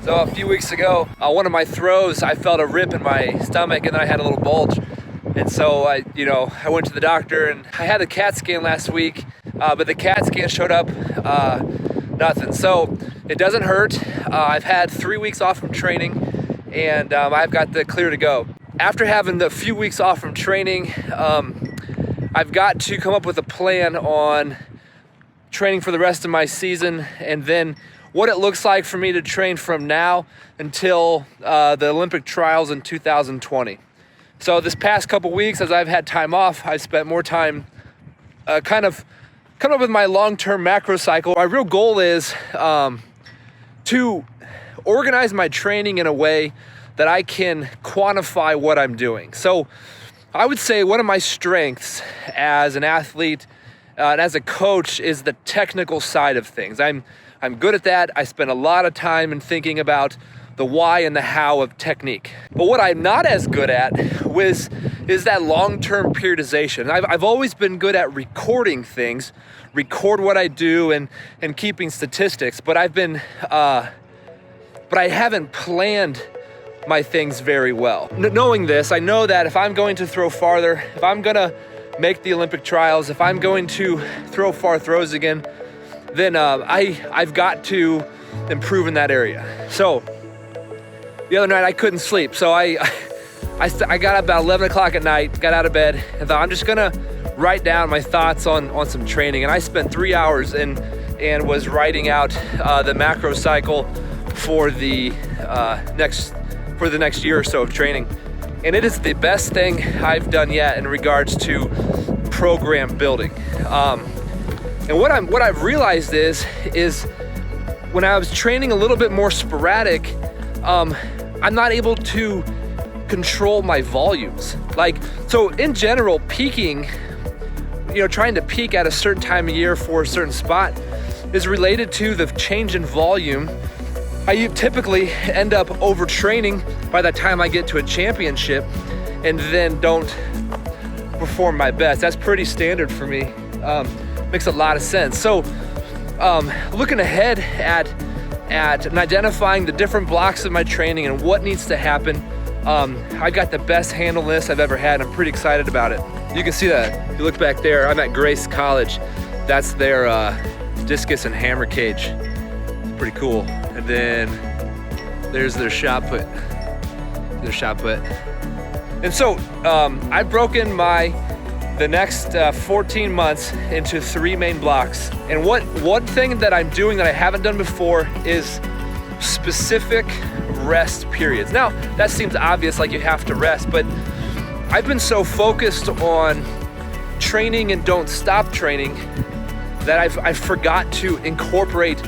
So a few weeks ago, one of my throws, I felt a rip in my stomach and then I had a little bulge. And so I went to the doctor and I had the CAT scan last week, but the CAT scan showed up nothing. So it doesn't hurt. I've had 3 weeks off from training and I've got the clear to go. After having the few weeks off from training, I've got to come up with a plan on training for the rest of my season and then what it looks like for me to train from now until the Olympic trials in 2020. So this past couple weeks, as I've had time off, I've spent more time kind of coming up with my long-term macro cycle. My real goal is to organize my training in a way that I can quantify what I'm doing. So I would say one of my strengths as an athlete and as a coach is the technical side of things. I'm good at that. I spend a lot of time in thinking about the why and the how of technique. But what I'm not as good at is that long-term periodization. I've always been good at recording things, record what I do and keeping statistics, but I haven't planned my things very well. Knowing this, I know that if I'm going to throw farther, if I'm gonna make the Olympic trials, if I'm going to throw far throws again, then I've got to improve in that area. So the other night I couldn't sleep. So I got up about 11 o'clock at night, got out of bed and thought I'm just gonna write down my thoughts on some training. And I spent 3 hours and was writing out the macro cycle for the next year or so of training. And it is the best thing I've done yet in regards to program building. And what I've realized is when I was training a little bit more sporadic, I'm not able to control my volumes. So in general, peaking, trying to peak at a certain time of year for a certain spot is related to the change in volume. I typically end up overtraining by the time I get to a championship and then don't perform my best. That's pretty standard for me. Makes a lot of sense. So looking ahead at and identifying the different blocks of my training and what needs to happen, I got the best handle on this I've ever had. I'm pretty excited about it. You can see that. If you look back there, I'm at Grace College. That's their discus and hammer cage. It's pretty cool. And then there's their shot put. And so I've broken the next 14 months into 3 main blocks. And one thing that I'm doing that I haven't done before is specific rest periods. Now, that seems obvious, like you have to rest, but I've been so focused on training and don't stop training that I forgot to incorporate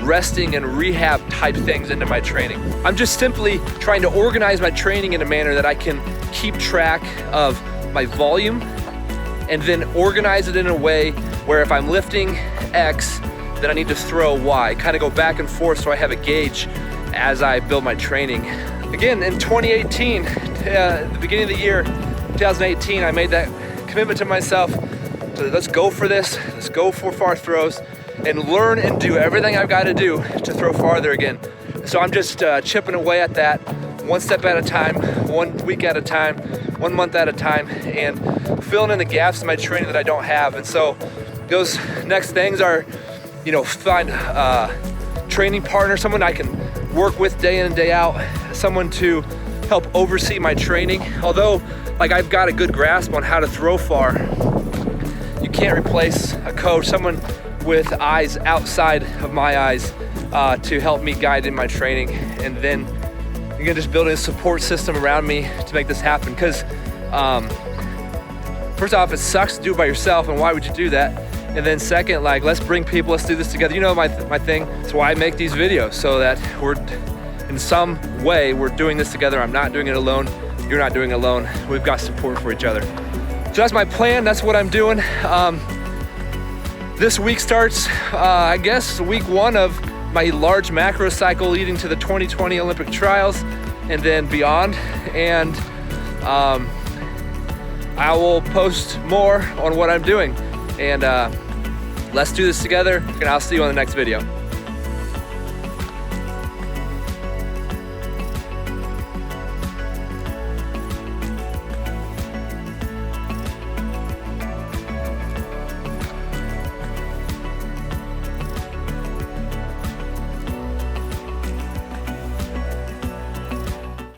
resting and rehab type things into my training. I'm just simply trying to organize my training in a manner that I can keep track of my volume and then organize it in a way where if I'm lifting X, then I need to throw Y. Kind of go back and forth so I have a gauge as I build my training. Again, in 2018, the beginning of the year, 2018, I made that commitment to myself. So let's go for this. Let's go for far throws and learn and do everything I've got to do to throw farther again. So I'm just chipping away at that, one step at a time, 1 week at a time, 1 month at a time, and filling in the gaps in my training that I don't have. And so those next things are, find a training partner, someone I can work with day in and day out, someone to help oversee my training. Although, I've got a good grasp on how to throw far, you can't replace a coach, someone with eyes outside of my eyes to help me guide in my training. And then you're gonna just build a support system around me to make this happen. Because first off, it sucks to do it by yourself, and why would you do that? And then second, let's bring people, let's do this together. My thing. That's why I make these videos, so that we're, in some way, we're doing this together. I'm not doing it alone. You're not doing it alone. We've got support for each other. So that's my plan. That's what I'm doing. This week starts, I guess, week 1 of my large macro cycle leading to the 2020 Olympic trials and then beyond. And I will post more on what I'm doing. And let's do this together, and I'll see you on the next video.